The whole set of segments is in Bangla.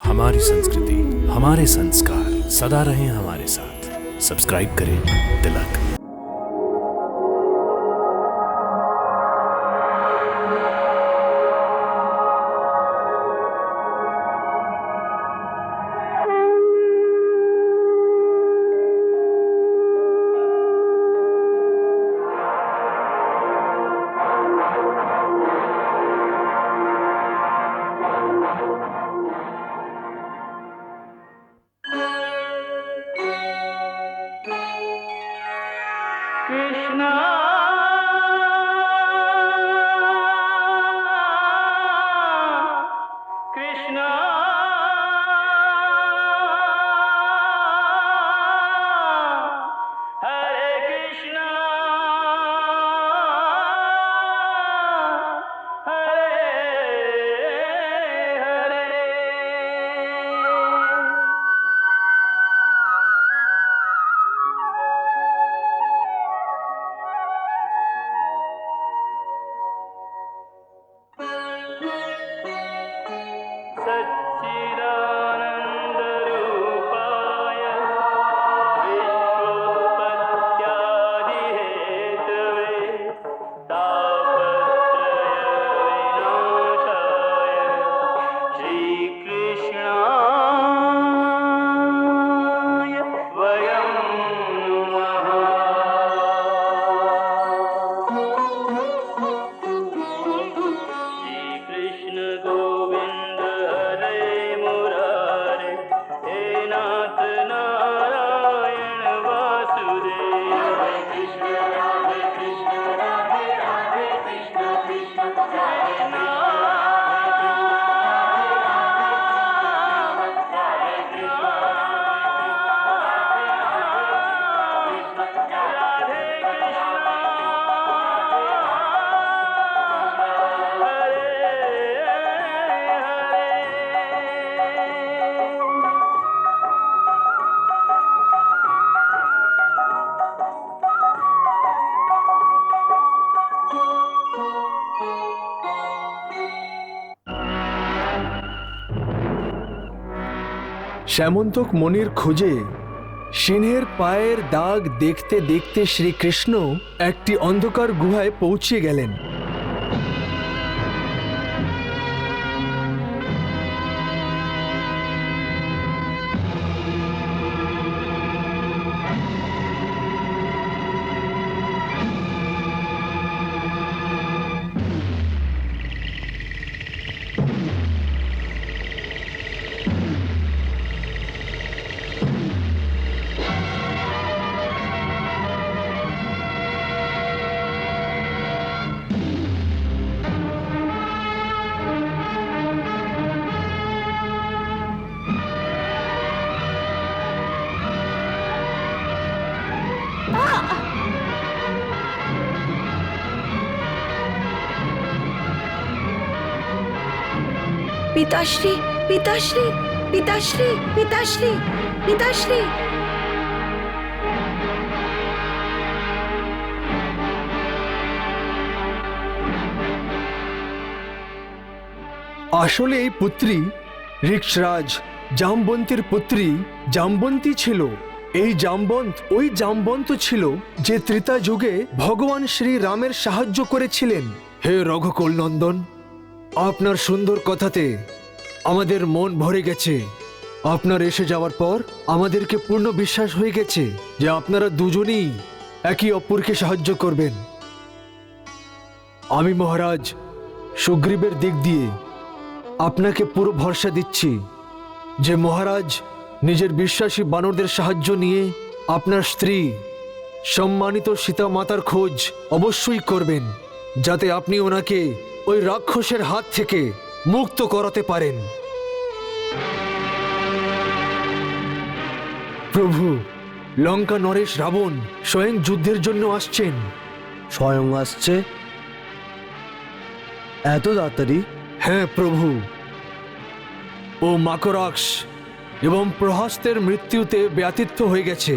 हमारी संस्कृति, हमारे संस्कार सदा रहें हमारे साथ। सब्सक्राइब करें तिलक। कृष्णा कृष्णा हरे कृष्णा हरे हरे। सच्चिदानन्दरूपाय विश्वोत्पत्त्यादिहेतवे तापत्रयविनाशाय श्रीकृष्णाय वयं नमः। श्रीकृष्ण गोविंद हरे मुरारे, हे नाथ नारायण वासुदेव। हरे कृष्ण राधे कृष्ण कृष्ण कृष्ण শ্যামন্তক মণির খোঁজে সিংহের পায়ের দাগ দেখতে দেখতে শ্রীকৃষ্ণ একটি অন্ধকার গুহায় পৌঁছে গেলেন। पिताश्री पिताश्री पिताश्री पिताश्री पिताश्री। আসলে এই পুত্রী ঋক্ষরাজ জামবন্তীর পুত্রী জামবন্তী ছিল। এই জামবন্ত ওই জামবন্ত ছিল যে ত্রেতা যুগে ভগবান শ্রী রামের সাহায্য করেছিলেন। হে রঘুকুল নন্দন, আপনার সুন্দর কথাতে আমাদের মন ভরে গেছে। আপনার এসে যাওয়ার পর আমাদেরকে পূর্ণ বিশ্বাস হয়ে গেছে যে আপনারা দুজনেই একে অপরকে সাহায্য করবেন। আমি মহারাজ সুগ্রীবের দিক দিয়ে আপনাকে পুরো ভরসা দিচ্ছি যে মহারাজ নিজের বিশ্বাসী বানরদের সাহায্য নিয়ে আপনার স্ত্রী সম্মানিত সীতা মাতার খোঁজ অবশ্যই করবেন, যাতে আপনি ওনাকে ওই রাক্ষসের হাত থেকে মুক্ত করাতে পারেন। প্রভু, লঙ্কা নরেশ রাবণ স্বয়ং যুদ্ধের জন্য আসছেন। স্বয়ং আসছে? এত তাড়াতাড়ি? হ্যাঁ প্রভু। ও মাকরাক্ষ এবং প্রহস্তের মৃত্যুতে ব্যতিত হয়ে গেছে।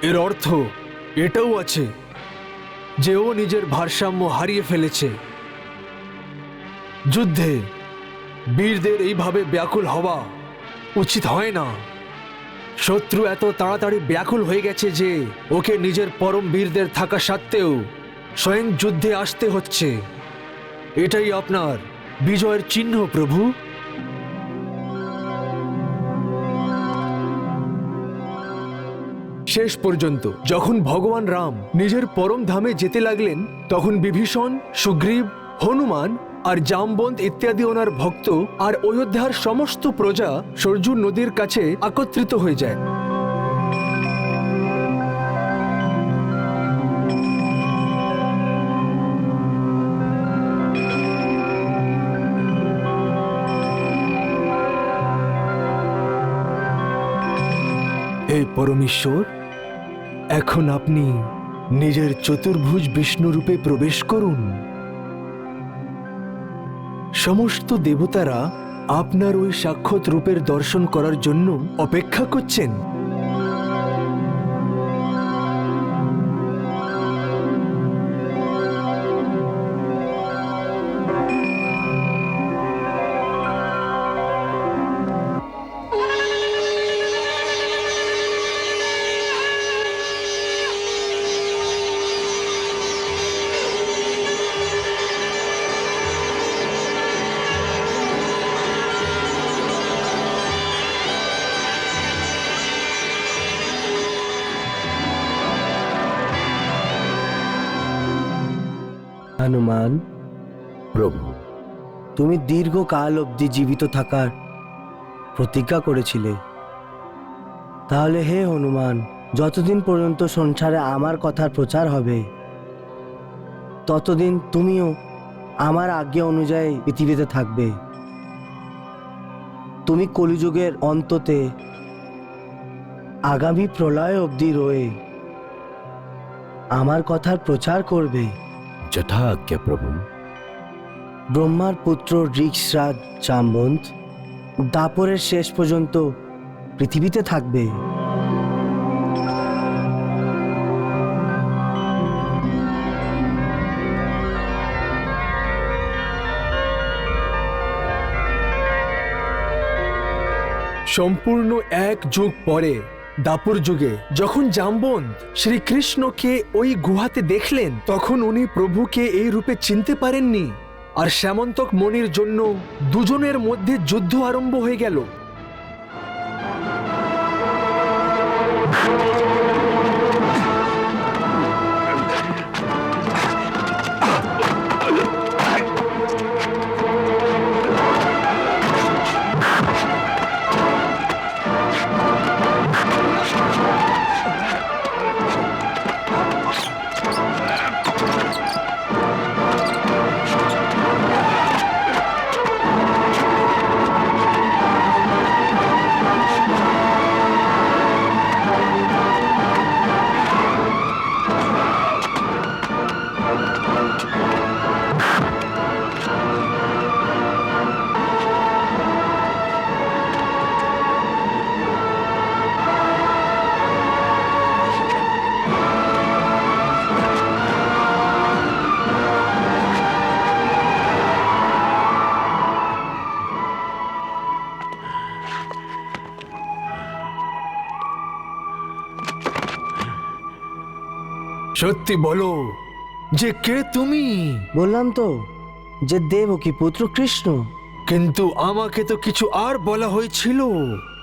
এর অর্থ এটাও আছে যে ও নিজের ভারসাম্য হারিয়ে ফেলেছে। যুদ্ধে বীরদের এইভাবে ব্যাকুল হওয়া উচিত হয় না। শত্রু এত তাড়াতাড়ি ব্যাকুল হয়ে গেছে যে ওকে নিজের পরম বীরদের থাকা সত্ত্বেও স্বয়ং যুদ্ধে আসতে হচ্ছে। এটাই আপনার বিজয়ের চিহ্ন, প্রভু। শেষ পর্যন্ত যখন ভগবান রাম নিজের পরম ধামে যেতে লাগলেন, তখন বিভীষণ, সুগ্রীব, হনুমান আর জামবন্ত ইত্যাদি ওনার ভক্ত আর অযোধ্যার সমস্ত প্রজা সরজু নদীর কাছে একত্রিত হয়ে যায়। হে পরমেশ্বর, এখন আপনি নিজের চতুর্ভুজ বিষ্ণু রূপে প্রবেশ করুন। সমস্ত দেবতারা আপনার ওই সাক্ষাৎ রূপের দর্শন করার জন্য অপেক্ষা করছেন। হনুমান, প্রভু, তুমি দীর্ঘকাল অবধি জীবিত থাকার প্রতিজ্ঞা করেছিলে। তাহলে হে হনুমান, যতদিন পর্যন্ত সংসারে আমার কথার প্রচার হবে, ততদিন তুমিও আমার আজ্ঞা অনুযায়ী পৃথিবীতে থাকবে। তুমি কলিযুগের অন্ততে আগামী প্রলয় অবধি রয়ে আমার কথার প্রচার করবে। যথা আজ্ঞা প্রভু। ব্রহ্মার পুত্র ঋক্ষরাজ জামবন্ত দাপরের শেষ পর্যন্ত পৃথিবীতে থাকবে। সম্পূর্ণ এক যুগ পরে, দাপর যুগে, যখন জামবন্ত শ্রীকৃষ্ণকে ওই গুহাতে দেখলেন, তখন উনি প্রভুকে এই রূপে চিনতে পারেননি। আর শ্যামন্তক মণির জন্য দুজনের মধ্যে যুদ্ধ আরম্ভ হয়ে গেল। সত্যি বলো যে কে তুমি? বললাম তো যে দেবকী পুত্র কৃষ্ণ। কিন্তু আমাকে তো কিছু আর বলা হয়েছিল।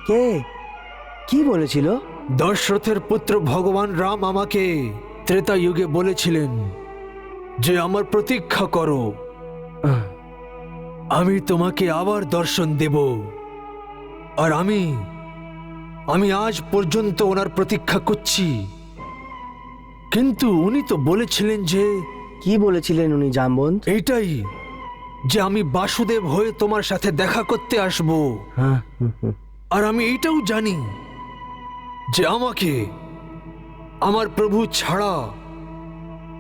কে কি বলেছিল? দশরথের পুত্র ভগবান রাম আমাকে ত্রেতা যুগে বলেছিলেন যে আমার প্রতীক্ষা করো, আমি তোমাকে আবার দর্শন দেব। আর আমি আজ পর্যন্ত ওনার প্রতীক্ষা করছি। কিন্তু উনি তো বলেছিলেন যে, কি বলেছিলেন উনি জামবন্ত? এইটাই যে আমি বাসুদেব হয়ে তোমার সাথে দেখা করতে আসব। হ্যাঁ, আর আমি এইটাও জানি যে আমাকে আমার প্রভু ছাড়া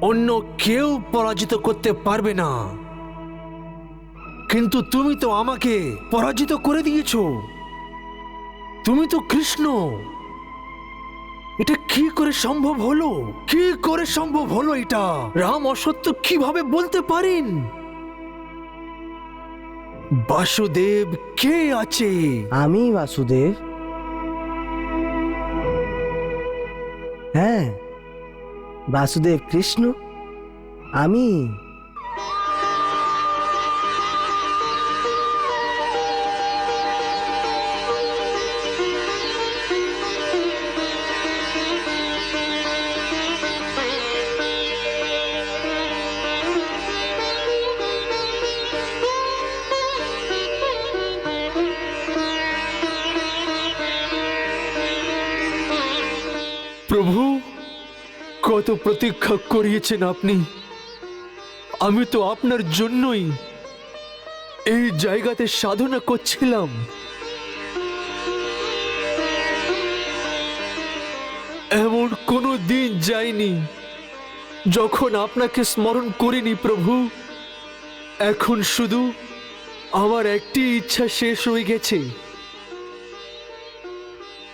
অন্য কেউ পরাজিত করতে পারবে না। কিন্তু তুমি তো আমাকে পরাজিত করে দিয়েছো। তুমি তো কৃষ্ণ। এটা কি করে সম্ভব হলো? কি করে সম্ভব হলো এটা? রাম অসত্য কিভাবে বলতে পারেন? বাসুদেব কে আছে? আমি বাসুদেব। হ্যাঁ, বাসুদেব কৃষ্ণ আমি। প্রভু, কত প্রতীক্ষা করিয়েছেন আপনি। আমি তো আপনার জন্যই এই জায়গাতে সাধনা করছিলাম। এমন কোনো দিন যায়নি যখন আপনাকে স্মরণ করিনি প্রভু। এখন শুধু আমার একটি ইচ্ছা শেষ হয়ে গেছে।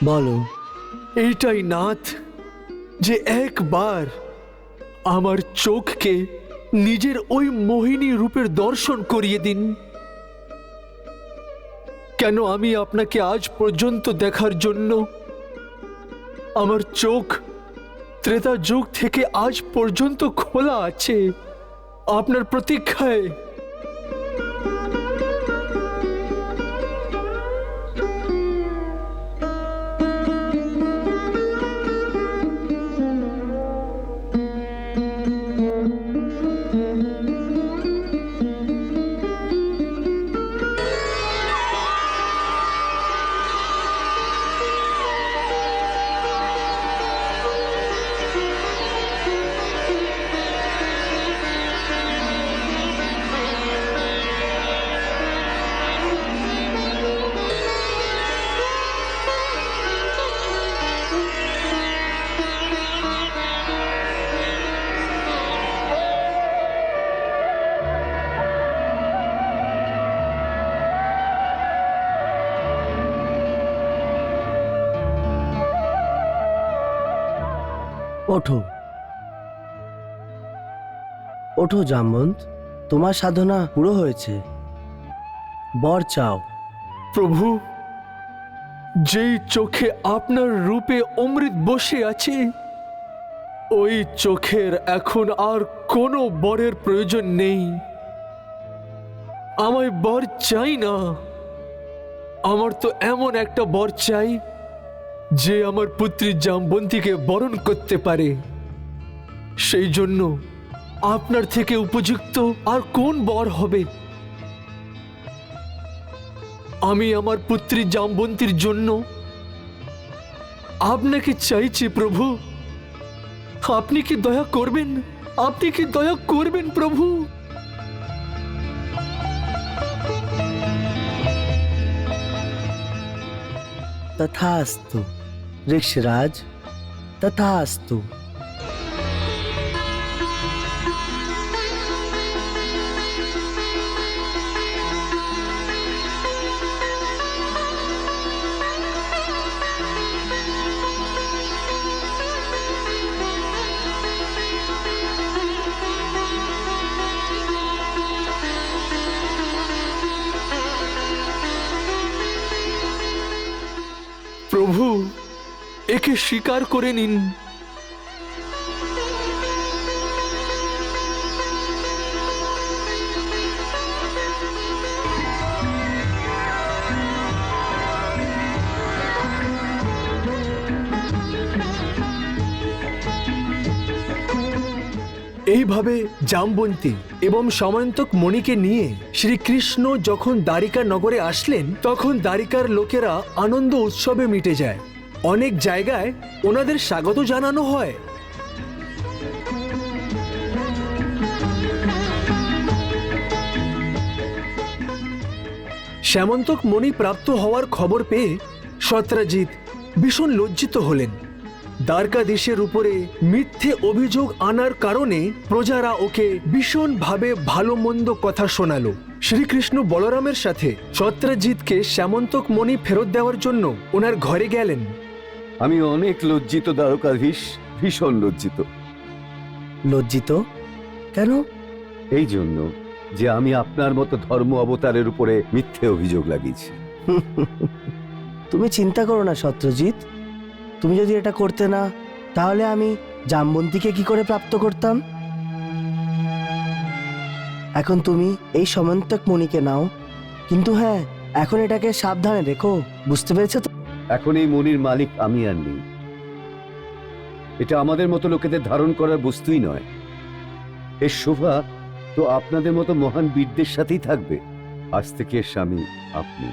বলো। এইটাই নাথ, যে একবার আমার চোখকে নিজের ওই মোহিনী রূপের দর্শন করিয়ে দিন। কেন আমি আপনাকে আজ পর্যন্ত দেখার জন্য আমার চোখ ত্রেতা যুগ থেকে আজ পর্যন্ত খোলা আছে, আপনার প্রতীক্ষায়। ওঠো, ওঠো জামবন্ত, তোমার সাধনা পুরো হয়েছে। বর চাও। প্রভু, যেই চোখে আপনার রূপে অমৃত বসে আছে, ওই চোখের এখন আর কোনো বরের প্রয়োজন নেই। আমায় বর চাই না। আমার তো এমন একটা বর চাই যে আমার পুত্রী জামবন্তীকে বরণ করতে পারে। সেই জন্য আপনার থেকে উপযুক্ত আর কোন বর হবে? আমি আমার পুত্রী জামবন্তীর জন্য আপনাকে চাইছি প্রভু। আপনি কি দয়া করবেন? আপনি কি দয়া করবেন প্রভু? তথাস্তু ঋক্ষরাজ, তথাস্তু। প্রভু, একে স্বীকার করে নিন। এইভাবে জামবন্তী এবং সমন্তক মণিকে নিয়ে শ্রীকৃষ্ণ যখন দ্বারিকা নগরে আসলেন, তখন দ্বারিকার লোকেরা আনন্দ উৎসবে মিটে যায়। অনেক জায়গায় ওনাদের স্বাগত জানানো হয়। শ্যামন্তক মণি প্রাপ্ত হওয়ার খবর পেয়ে সত্রাজিৎ ভীষণ লজ্জিত হলেন। দ্বারকাধীশের উপরে মিথ্যে অভিযোগ আনার কারণে প্রজারা ওকে ভীষণভাবে ভালো মন্দ কথা শোনালো। শ্রীকৃষ্ণ বলরামের সাথে সত্রাজিৎকে শ্যামন্তক মণি ফেরত দেওয়ার জন্য ওনার ঘরে গেলেন। আমি অনেক লজ্জিত দ্বারকাধীশ, ভীষণ লজ্জিত। লজ্জিত কেন? এই জন্য যে আমি আপনার মতো ধর্ম অবতারের উপরে মিথ্যে অভিযোগ লাগিয়েছি। তুমি চিন্তা করো না সত্যজিৎ, তুমি যদি এটা করতে না, তাহলে আমি জামবন্তীকে কি করে প্রাপ্ত করতাম? এখন তুমি এই সমন্তক মণিকে নাও, কিন্তু হ্যাঁ, এখন এটাকে সাবধানে রেখো, বুঝতে পেরেছো তো? এখন এই মনির মালিক আমি আর নেই। এটা আমাদের মতো লোকেদের ধারণ করার বস্তুই নয়। এর শোভা তো আপনাদের মতো মহান বীরদের সাথেই থাকবে। আজ থেকে এর স্বামী আপনি।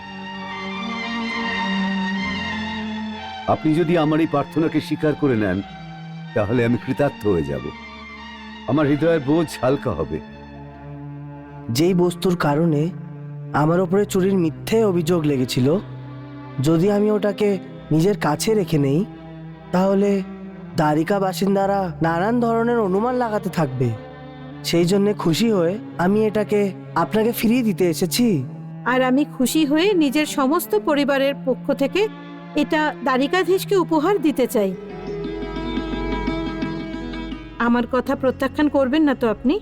আপনি যদি আমার এই প্রার্থনাকে স্বীকার করে নেন, তাহলে আমি কৃতার্থ হয়ে যাব। আমার হৃদয়ের বোঝ হালকা হবে। যেই বস্তুর কারণে আমার ওপরে চুরির মিথ্যে অভিযোগ লেগেছিল, যদি আমি ওটাকে নিজের কাছে রেখে নেই, তাহলে দ্বারিকা বাসিন্দারা নানান ধরনের অনুমান লাগাতে থাকবে। সেই জন্যে খুশি হয়ে আমি এটাকে আপনাকে ফিরিয়ে দিতে এসেছি। আর আমি খুশি হয়ে নিজের সমস্ত পরিবারের পক্ষ থেকে এটা দ্বারিকাধীশকে উপহার দিতে চাই। আমার কথা প্রত্যাখ্যান করবেন না তো আপনি?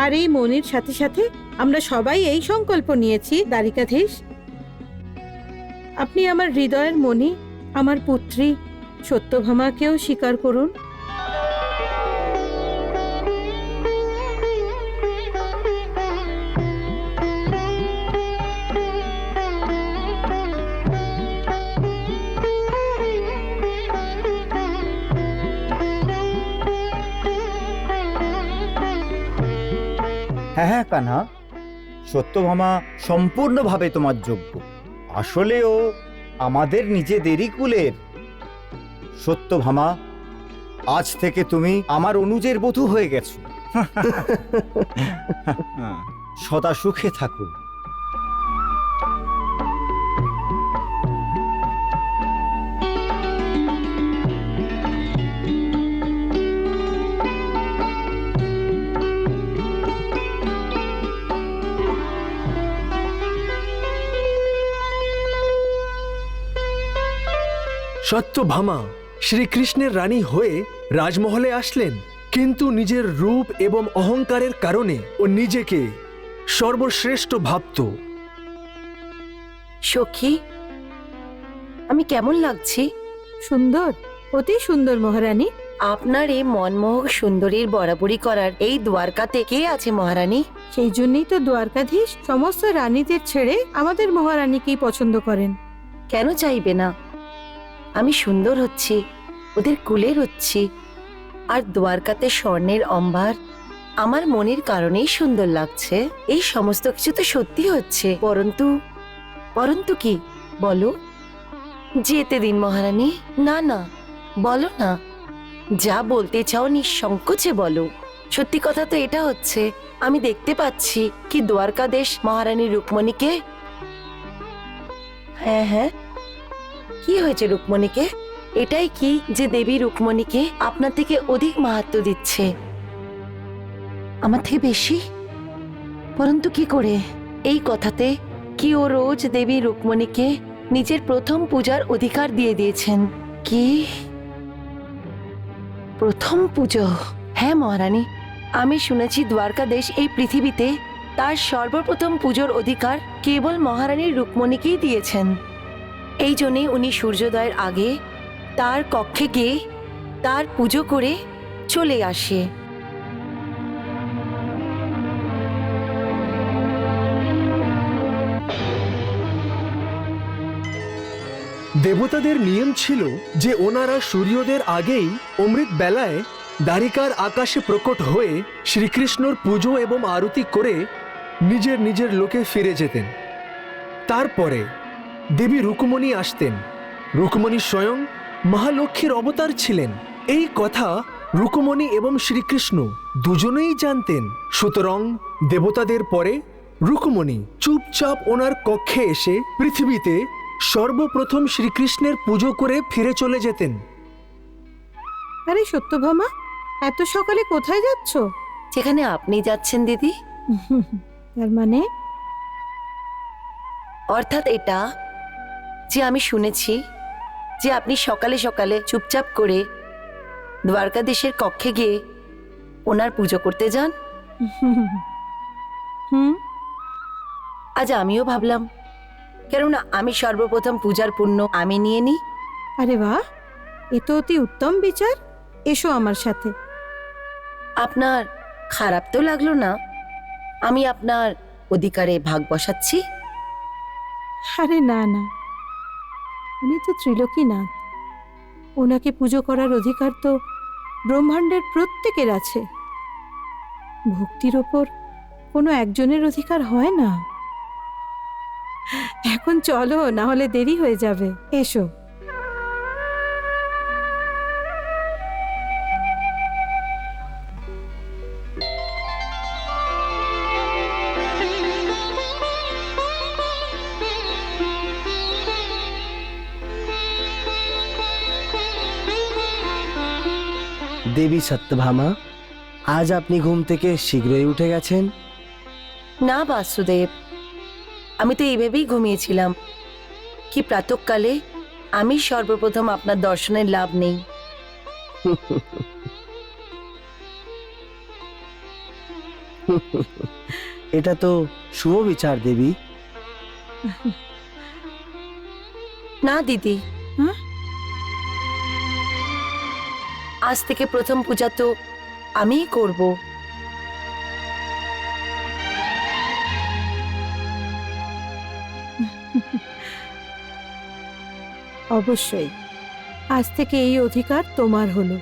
আর এই মনির সাথে সাথে আমরা সবাই এই সংকল্প নিয়েছি, দ্বারিকাধীশ, আপনি আমার হৃদয়ের মণি, আমার পুত্রী সত্যভামাকেও স্বীকার করুন। হ্যাঁ হ্যাঁ কানহা, সত্যভামা সম্পূর্ণভাবে তোমার যোগ্য। আসলে ও আমাদের নিজেদেরই কুলের। সত্যভামা, আজ থেকে তুমি আমার অনুজের বধূ হয়ে গেছো। সদা সুখে থাকো। সত্যভামা শ্রীকৃষ্ণের রানী হয়ে রাজমহলে আসলেন, কিন্তু নিজের রূপ এবং অহংকারের কারণে ও নিজেকে সর্বশ্রেষ্ঠ ভাবত। সখী, আমি কেমন লাগছি? সুন্দর, অতি সুন্দর মহারানী। আপনার এই মনমোহক সুন্দরীর বরাবরি করার এই দ্বারকাতে কে আছে মহারানী? সেই জন্যই তো দ্বারকাধীশ সমস্ত রানীদের ছেড়ে আমাদের মহারানীকেই পছন্দ করেন। কেন চাইবে না? আমি সুন্দর হচ্ছি, ওদের কুলের হচ্ছি, আর দ্বারকাতে স্বর্ণের অম্বার আমার মনের কারণেই সুন্দর লাগছে। এই সমস্ত কিছু তো সত্যি হচ্ছে, পরন্তু কি বলো? যেতে দিন মহারানী। না না, বলো না, যা বলতে চাও নিঃসংকোচে বলো। সত্যি কথা তো এটা হচ্ছে, আমি দেখতে পাচ্ছি কি দ্বারকাদেশ মহারানী রুক্মণীকে। হ্যাঁ হ্যাঁ, কি হয়েছে রুক্মণীকে? এটাই কি যে দেবী রুক্মণীকে আপনার থেকে অধিক মাহাত্ম্য দিচ্ছে, আমার থেকে বেশি? পরন্তু কি করে? এই কথাতে কি ও রোজ দেবী রুক্মণীকে নিজের প্রথম পূজার অধিকার দিয়ে দিয়েছেন? কি প্রথম পুজো? হ্যাঁ মহারানী, আমি শুনেছি দ্বারকাদেশ এই পৃথিবীতে তার সর্বপ্রথম পুজোর অধিকার কেবল মহারানী রুক্মণীকেই দিয়েছেন। এই জন্যে উনি সূর্যোদয়ের আগে তার কক্ষে গিয়ে তার পুজো করে চলে আসে। দেবতাদের নিয়ম ছিল যে ওনারা সূর্যোদয়ের আগেই অমৃত বেলায় দ্বারিকার আকাশে প্রকট হয়ে শ্রীকৃষ্ণর পুজো এবং আরতি করে নিজের নিজের লোকে ফিরে যেতেন। তারপরে দেবী রুক্মণী আসতেন। রুক্মণী স্বয়ং মহালক্ষ্মীর অবতার ছিলেন। এই কথা রুক্মণী এবং শ্রীকৃষ্ণ দুজনেই জানতেন। সুতরাং দেবতাদের পরে রুক্মণী চুপচাপ ওনার কক্ষে এসে পৃথিবীতে সর্বপ্রথম শ্রীকৃষ্ণের পুজো করে ফিরে চলে যেতেন। আরে সত্যভামা, এত সকালে কোথায় যাচ্ছ? যেখানে আপনি যাচ্ছেন দিদি। তার মানে? অর্থাৎ এটা যে আমি শুনেছি যে আপনি সকালে সকালে চুপচাপ করে দ্বারকাধীশের কক্ষে গিয়ে ওনার পুজো করতে যান। হুম। আজ আমিও ভাবলাম কেননা আমি সর্বপ্রথম পূজার পুণ্য আমি নিয়ে নিই। আরে বাহ, এ তো অতি উত্তম বিচার। এসো আমার সাথে। আপনার খারাপ তো লাগলো না আমি আপনার অধিকারে ভাগ বসাচ্ছি? আরে না না, উনি তো ত্রিলোকীনাথ, ওনাকে পুজো করার অধিকার তো ব্রহ্মাণ্ডের প্রত্যেকের আছে। ভক্তির ওপর কোনো একজনের অধিকার হয় না। এখন চলো, না হলে দেরি হয়ে যাবে। এসো। দেবী সত্যভামা, আজ আপনি ঘুম থেকে শীঘ্রই উঠে গেছেন। না বাসুদেব, আমি তো এইভাবেই ঘুমিয়েছিলাম কি প্রাতঃকালে আমি সর্বপ্রথম আপনার দর্শনের লাভ নেই। এটা তো শুভ বিচার দেবী। না দিদি, হ্যাঁ? আজ থেকে প্রথম পূজা তো আমিই করব। অবশ্যই, আজ থেকে এই অধিকার তোমার হলো।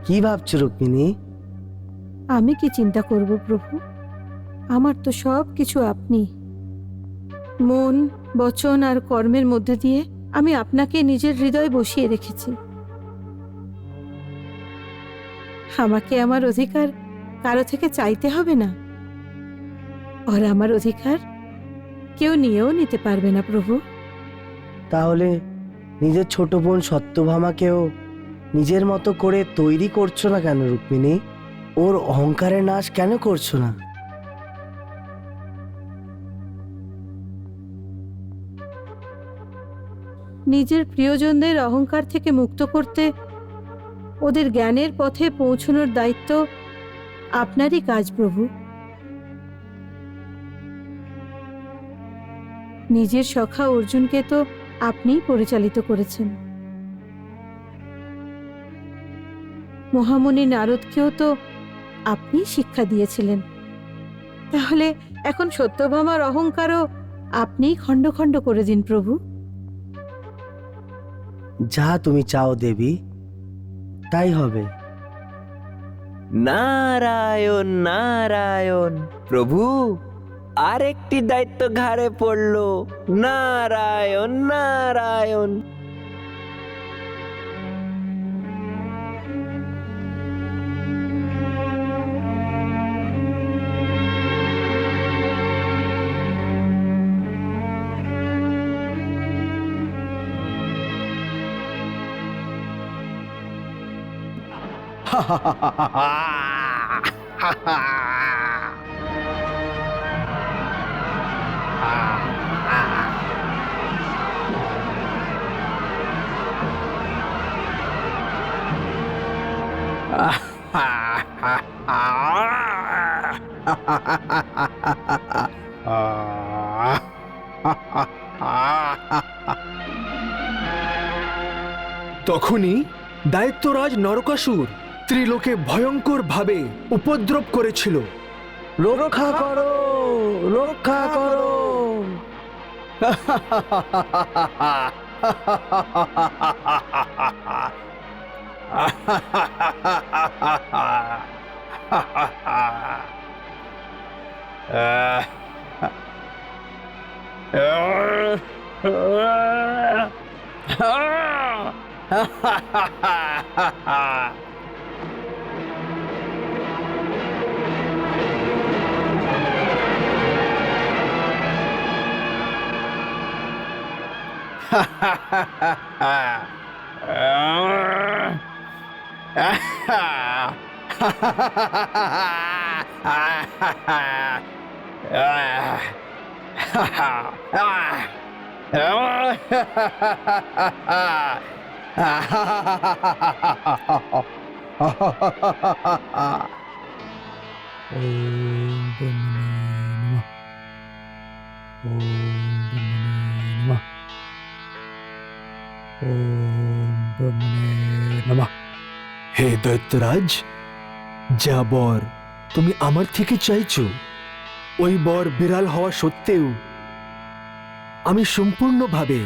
কি ভাবছো রুক্মিণী? আমি কি চিন্তা করব প্রভু, আমার তো সব কিছু আপনি। মন, বচন আর কর্মের মধ্যে দিয়ে আমি আপনাকে নিজের হৃদয়ে বসিয়ে রেখেছি। আমাকে আমার অধিকার কারো থেকে চাইতে হবে না, আর আমার অধিকার কেউ নিয়েও নিতে পারবে না প্রভু। তাহলে নিজের ছোট বোন সত্যভামাকেও নিজের মতো করে তৈরি করছো না কেন রুক্মিণী? ওর অহংকারের নাশ কেন করছো না? নিজের প্রিয়জনদের অহংকার থেকে মুক্ত করতে ওদের জ্ঞানের পথে পৌঁছানোর দায়িত্ব আপনারই কাজ প্রভু। নিজের সখা অর্জুনকে তো আপনিই পরিচালিত করেছেন, মহামুনি নারদকেও তো আপনিই শিক্ষা দিয়েছিলেন। তাহলে এখন সত্যভামার অহংকারও আপনিই খণ্ড খণ্ড করে দিন প্রভু। যা তুমি চাও দেবী, তাই হবে। নারায়ণ নারায়ণ, প্রভু আরেকটি দায়িত্ব ঘাড়ে পড়লো। নারায়ণ নারায়ণ। তখনই দায়িত্বরাজ নরকাসুর ত্রিলোকে ভয়ঙ্কর ভাবে উপদ্রব করেছিল। রক্ষা করো, রক্ষা করো। হে দৈত্যরাজ, যা বর তুমি আমার থেকে চাইছো, ওই বর বিড়াল হওয়া সত্ত্বেও আমি সম্পূর্ণভাবে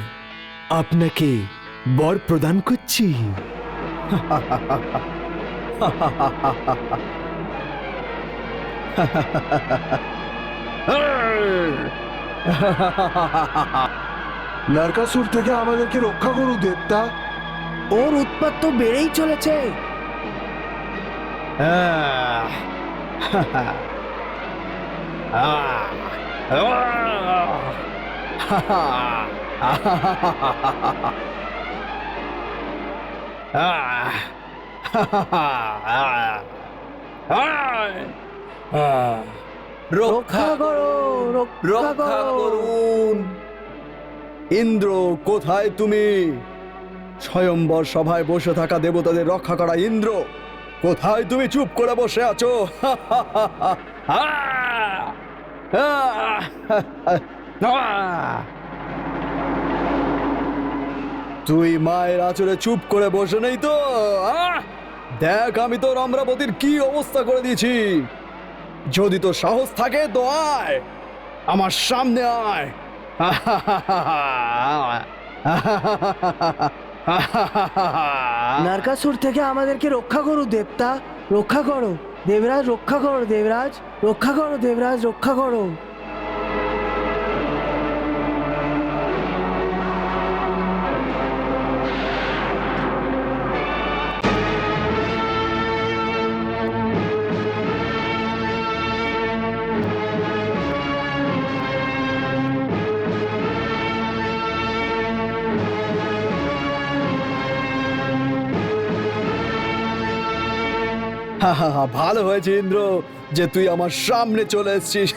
আপনাকে বর প্রদান করছি। নরকাসুর থেকে আমাদেরকে রক্ষা করু দেবতা। ওর উৎপাত তো বেড়েই চলেছে। রক্ষা করো, রক্ষা করুন। ইন্দ্র, কোথায় তুমি? স্বয়ম্বর সভায় বসে থাকা দেবতাদের রক্ষা করা ইন্দ্র, কোথায় তুমি? চুপ করে বসে আছো? তুই মায়ের আঁচলে চুপ করে বসে নেই তো? দেখ আমি তোর অমরাবতীর কি অবস্থা করে দিয়েছি। যদি তোর সাহস থাকে তো আয়, আমার সামনে আয়। নরকাসুর থেকে আমাদেরকে রক্ষা করো দেবতা, রক্ষা করো। দেবরাজ রক্ষা করো, দেবরাজ রক্ষা করো, দেবরাজ রক্ষা করো। ভালো হয়েছে ইন্দ্র যে তুই আমার সামনে চলে এসেছিস।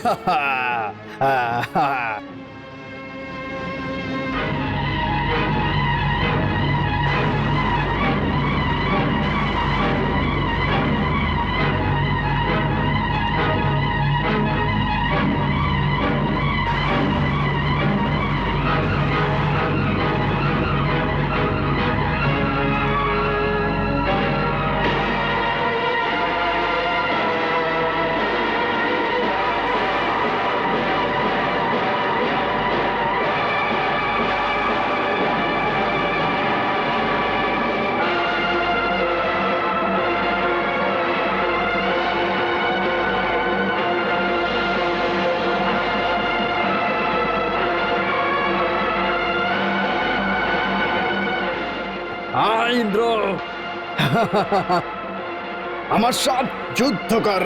ইন্দ্র, আমার সাথে যুদ্ধ কর।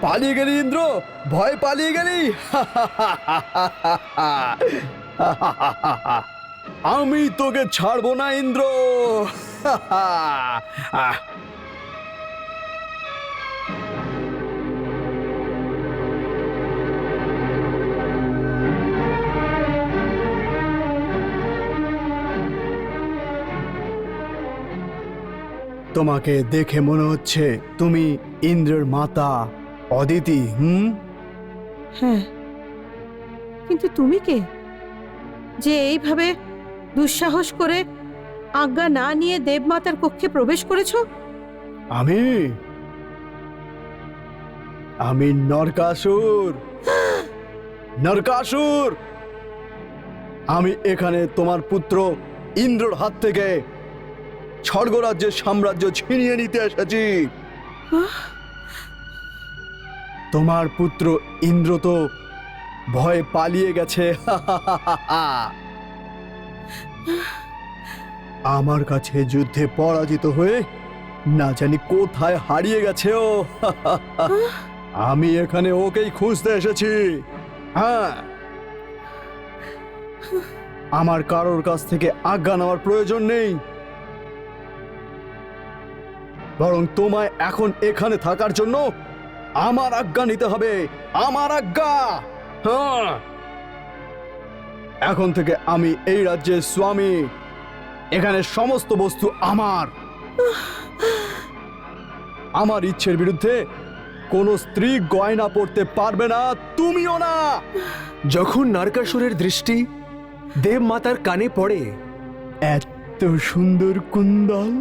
পালিয়ে গেলি ইন্দ্র, ভয় পালিয়ে গেলি। আমি তোকে ছাড়বো না ইন্দ্র। তোমাকে দেখে মনে হচ্ছে তুমি ইন্দ্রের মাতা অদিতি। হ্যাঁ, কিন্তু তুমি কে যে এইভাবে দুঃসাহস করে আজ্ঞা না নিয়ে দেবমাতার কক্ষে প্রবেশ করেছো? আমি নরকাসুর। নরকাসুর, আমি এখানে তোমার পুত্র ইন্দ্রর হাত থেকে স্বর্গরাজ্যের সাম্রাজ্য ছিনিয়ে নিতে এসেছি। তোমার পুত্র ইন্দ্র তো ভয়ে পালিয়ে গেছে। আমার কাছে যুদ্ধে পরাজিত হয়ে না জানি কোথায় হারিয়ে গেছে ও। আমি এখানে ওকেই খুঁজতে এসেছি। হ্যাঁ, আমার কারোর কাছ থেকে আজ্ঞা নেওয়ার প্রয়োজন নেই, বরং তোমায় এখন এখানে থাকার জন্য আমার আজ্ঞা নিতে হবে। আমার আজ্ঞা। হ্যাঁ, এখন থেকে আমি এই রাজ্যের স্বামী। এখানে সমস্ত বস্তু আমার। আমার ইচ্ছের বিরুদ্ধে কোনো স্ত্রী গয়না পরতে পারবে না, তুমিও না। যখন নরকাসুরের দৃষ্টি দেবমাতার কানে পড়ে, এত সুন্দর কুণ্ডল,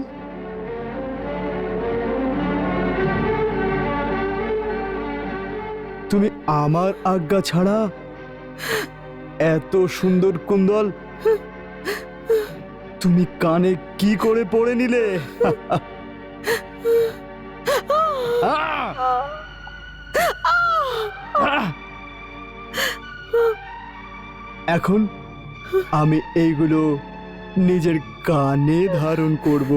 তুমি আমার আজ্ঞা ছাড়া এত সুন্দর কুণ্ডল তুমি কানে কি করে পড়ে নিলে? এখন আমি এইগুলো নিজের কানে ধারণ করব।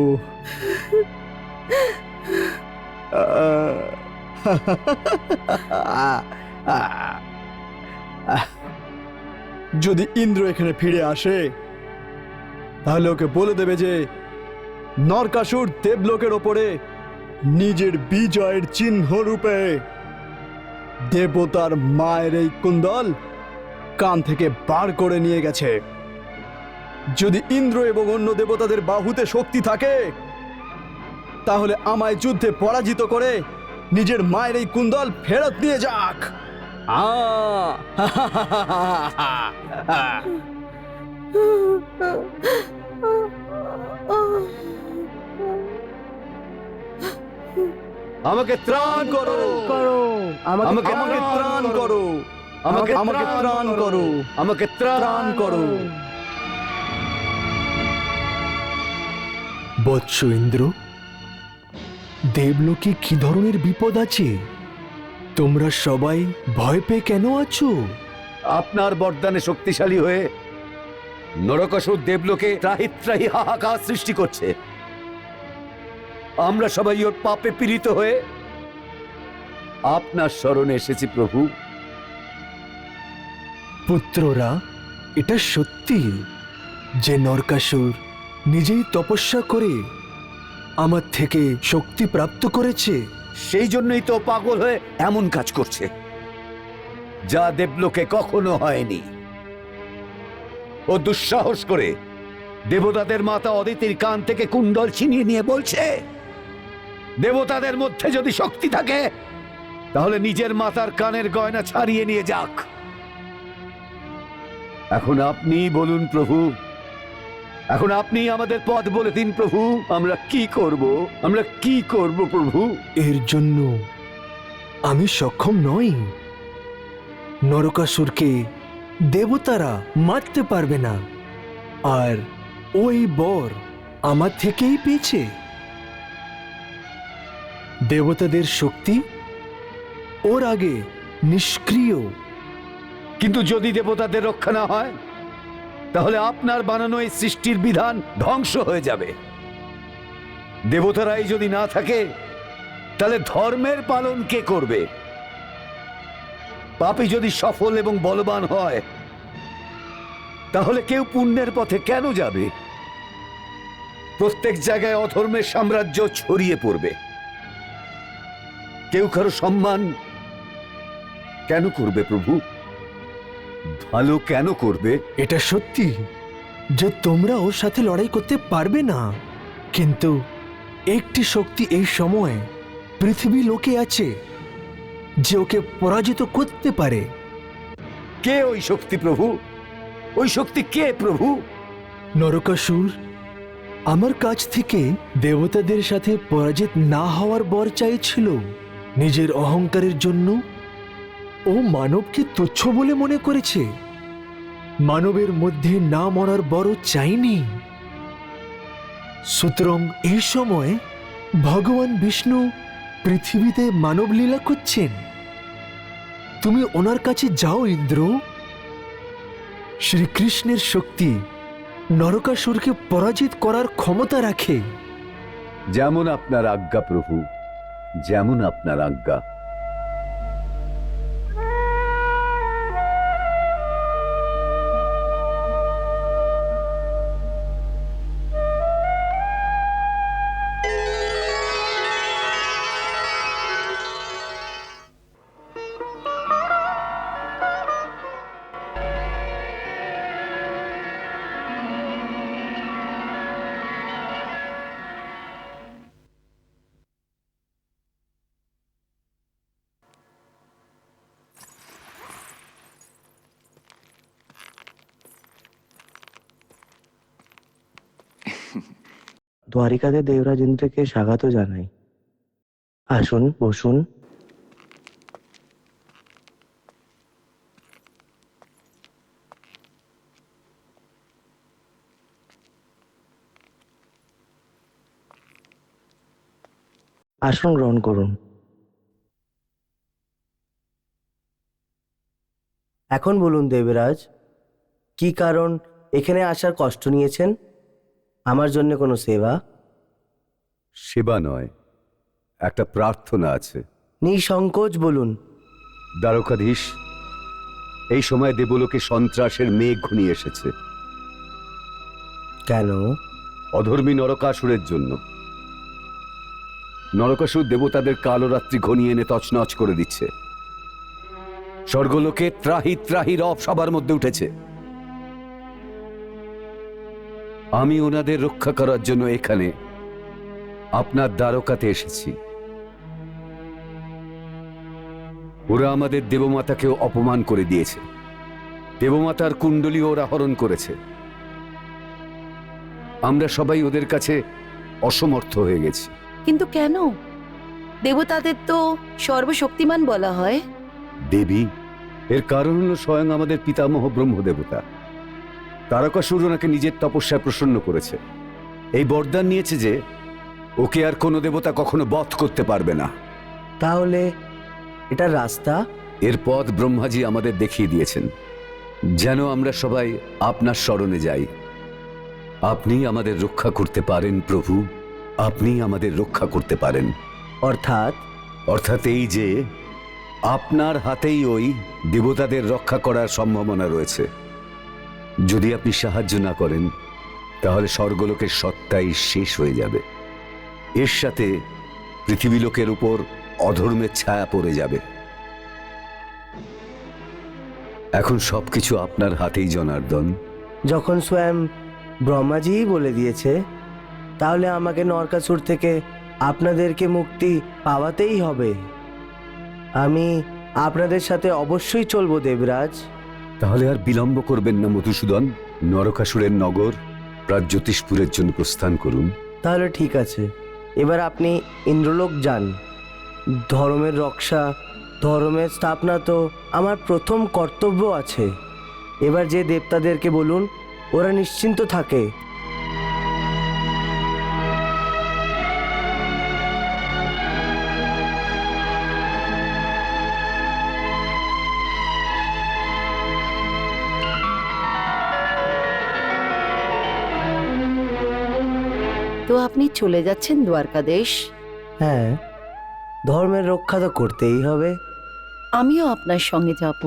যদি ইন্দ্র এখানে ফিরে আসে তাহলে ওকে বলে দেবে যে নরকাসুর দেবলোকের ওপরে নিজের বিজয়ের চিহ্ন রূপে দেবতার মায়ের এই কুণ্ডল কান থেকে বার করে নিয়ে গেছে। যদি ইন্দ্র এবং অন্য দেবতাদের বাহুতে শক্তি থাকে তাহলে আমায় যুদ্ধে পরাজিত করে নিজের মায়ের এই কুণ্ডল ফেরত নিয়ে যাক। আমাকে ত্রাণ করো, আমাকে ত্রাণ করো, আমাকে ত্রাণ করো, আমাকে ত্রাণ করো। বৎস ইন্দ্র, দেবলোকে কি ধরনের বিপদ আছে? তোমরা সবাই ভয় পেয়ে কেন আছো? আপনার বরদানে শক্তিশালী হয়ে নরকাসুর দেবলোকে ত্রাহি ত্রাহি হাহাকার সৃষ্টি করছে। আমরা সবাই ওর পাপে পীড়িত হয়ে আপনার শরণে এসেছি প্রভু। পুত্ররা, এটা সত্যি যে নরকাসুর নিজেই তপস্যা করে আমার থেকে শক্তি প্রাপ্ত করেছে? সেই জন্যই তো পাগল হয়ে এমন কাজ করছে যা দেবলোকে কখনো হয়নি। ও দুঃসাহস করে দেবতাদের মাতা অদিতির কান থেকে কুণ্ডল ছিনিয়ে নিয়ে বলছে দেবতাদের মধ্যে যদি শক্তি থাকে তাহলে নিজের মাতার কানের গয়না ছাড়িয়ে নিয়ে যাক। এখন আপনি বলুন প্রভু, এখন আপনি আমাদের পথ বলে দিন প্রভু। আমরা কি করব? আমরা কি করব প্রভু? এর জন্য আমি সক্ষম নই। নরকাসুরকে দেবতারা মারতে পারবে না, আর ওই বর আমার থেকেই পেয়েছে। দেবতাদের শক্তি ওর আগে নিষ্ক্রিয়। কিন্তু যদি দেবতাদের রক্ষা না হয় তাহলে আপনার বানানো এই সৃষ্টির বিধান ধ্বংস হয়ে যাবে। দেবতারাই যদি না থাকে তাহলে ধর্মের পালন কে করবে? পাপী যদি সফল এবং বলবান হয়, তাহলে কেউ পুণ্যের পথে কেন যাবে? প্রত্যেক জায়গায় অধর্মের সাম্রাজ্য ছড়িয়ে পড়বে। কেউ কারো সম্মান কেন করবে প্রভু? ভালো কেন করবে? এটা সত্যি যে তোমরা ওর সাথে লড়াই করতে পারবে না, কিন্তু একটি শক্তি এই সময় পৃথিবী লোকে আছে যে ওকে পরাজিত করতে পারে। কে ওই শক্তি প্রভু? ওই শক্তি কে প্রভু? নরকাসুর আমার কাছ থেকে দেবতাদের সাথে পরাজিত না হওয়ার বর চাইছিল। নিজের অহংকারের জন্য ও মানবকে তুচ্ছ বলে মনে করেছে। মানবের মধ্যে না মরার বরও চাইনি। সুতরাং এই সময় ভগবান বিষ্ণু পৃথিবীতে মানব লীলা করছেন। তুমি ওনার কাছে যাও ইন্দ্র। শ্রীকৃষ্ণের শক্তি নরকাসুরকে পরাজিত করার ক্ষমতা রাখে। যেমন আপনার আজ্ঞা প্রভু, যেমন আপনার আজ্ঞা। দ্বারিকাতে দেবরাজ ইন্দ্রকে স্বাগত জানাই। আসুন, বসুন। আসন গ্রহণ করুন। এখন বলুন দেবরাজ, কি কারণ এখানে আসার কষ্ট নিয়েছেন? আমার জন্য কোনো সেবা? সেবা নয়, একটা প্রার্থনা আছে। নিঃসংকোচ বলুন। দ্বারকাধীশ, এই সময় দেবলোকে সন্ত্রাসের মেঘ ঘনিয়ে এসেছে। কেন? অধর্মী নরকাসুরের জন্য। নরকাসুর দেবতাদের কালো রাত্রি ঘনিয়ে এনে তছনছ করে দিচ্ছে। স্বর্গলোকে ত্রাহি ত্রাহি রব সবার মধ্যে উঠেছে। আমি ওনাদের রক্ষা করার জন্য এখানে আপনার দ্বারকাতে এসেছি। ওরা আমাদের দেবমাতাকেও অপমান করে দিয়েছে। দেবমাতার কুণ্ডলী ওরা হরণ করেছে। আমরা সবাই ওদের কাছে অসমর্থ হয়ে গেছি। কিন্তু কেন? দেবতাদের তো সর্বশক্তিমান বলা হয়। দেবী, এর কারণ হলো স্বয়ং আমাদের পিতামহ ব্রহ্মদেবতা। তারকাসুর ওনাকে নিজের তপস্যায় প্রসন্ন করেছে। এই বরদান নিয়েছে যে ওকে আর কোনো দেবতা কখনো বধ করতে পারবে না। তাহলে এটা রাস্তা? এর পথ ব্রহ্মাজি আমাদের দেখিয়ে দিয়েছেন, যেন আমরা সবাই আপনার শরণে যাই। আপনি আমাদের রক্ষা করতে পারেন প্রভু, আপনি আমাদের রক্ষা করতে পারেন। অর্থাৎ এই যে আপনার হাতেই ওই দেবতাদের রক্ষা করার সম্ভাবনা রয়েছে। যদি আপনি সাহায্য না করেন তাহলে স্বর্গলোকের সত্তাই শেষ হয়ে যাবে। এর সাথে পৃথিবীলোকের উপর অধর্মের ছায়া পড়ে যাবে। এখন সবকিছু আপনার হাতেই জনার্দন। যখন স্বয়ং ব্রহ্মাজিই বলে দিয়েছে, তাহলে আমাকে নরকাসুর থেকে আপনাদেরকে মুক্তি পাওয়াতেই হবে। আমি আপনাদের সাথে অবশ্যই চলবো দেবরাজ। তাহলে আর বিলম্ব করবেন না মধুসূদন। নরকাসুরের নগর প্রাগজ্যোতিষপুরের জন্য প্রস্থান করুন। তাহলে ঠিক আছে, এবার আপনি ইন্দ্রলোক যান। ধর্মের রক্ষা, ধর্মের স্থাপনা তো আমার প্রথম কর্তব্য আছে। এবার যে দেবতাদেরকে বলুন ওরা নিশ্চিন্ত থাকে। তো আপনি চলে যাচ্ছেন দ্বারকাদেশ? হ্যাঁ, ধর্মের রক্ষা তো করতেই হবে। আমিও আপনার সঙ্গে যাব।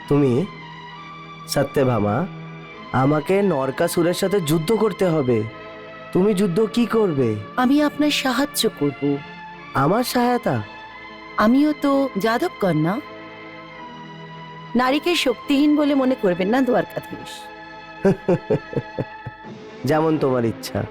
তুমি সত্যভামা, আমাকে নরকাসুরের সাথে যুদ্ধ করতে হবে। তুমি যুদ্ধ কি করবে? আমি আপনার সাহায্য করব। আমার সহায়তা? আমিও তো যাদব কন্যা। নারীকে শক্তিহীন বলে মনে করবেন না দ্বারকাধীশ। যেমন তোমার ইচ্ছা।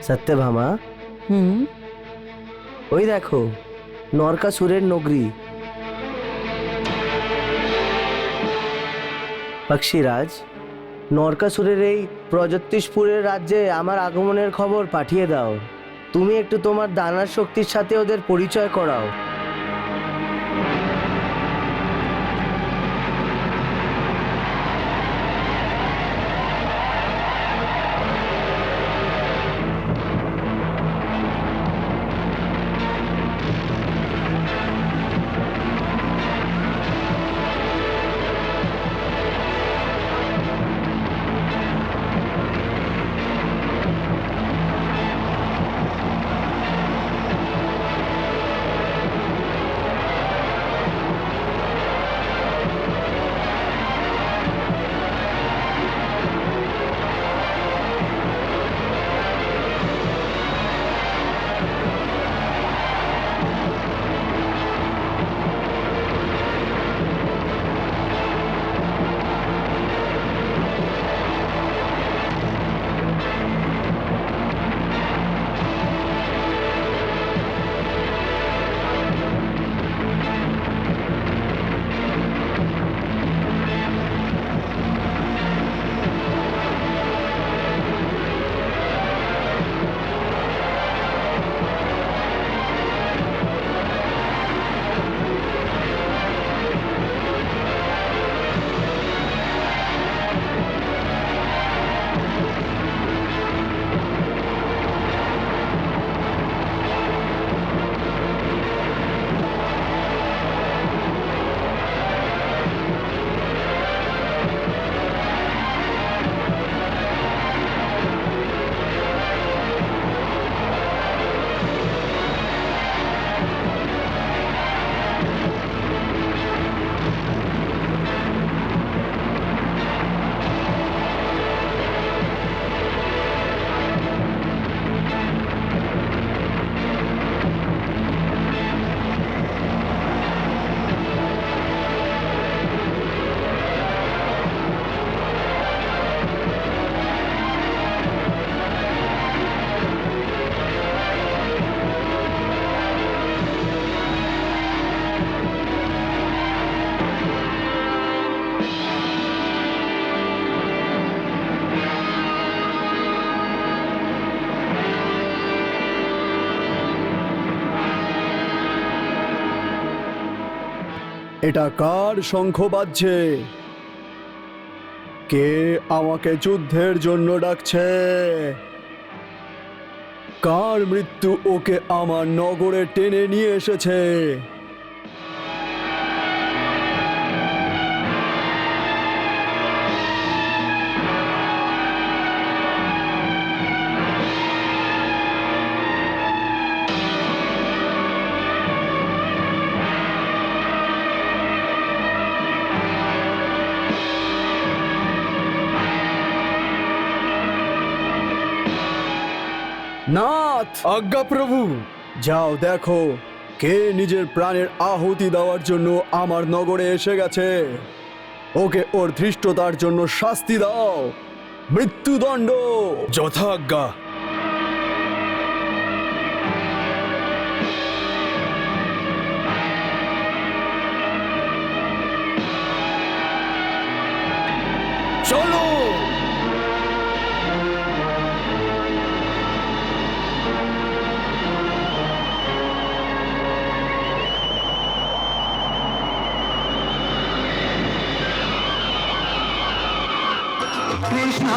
সত্যভামা, ওই দেখো নরকাসুরের নগরী। পক্ষীরাজ, নরকাসুরের এই প্রজত্তিশপুরের রাজ্যে আমার আগমনের খবর পাঠিয়ে দাও। তুমি একটু তোমার দানার শক্তির সাথে ওদের পরিচয় করাও। এটা কার শঙ্খ বাজছে? কে আমাকে যুদ্ধের জন্য ডাকছে? কার মৃত্যু ওকে আমার নগরে টেনে নিয়ে এসেছে? নাথ! আজ্ঞা প্রভু! যাও দেখো কে নিজের প্রাণের আহুতি দেওয়ার জন্য আমার নগরে এসে গেছে। ওকে ওর ধৃষ্টতার জন্য শাস্তি দাও, মৃত্যুদণ্ড। যথা আজ্ঞা। চলো। কৃষ্ণ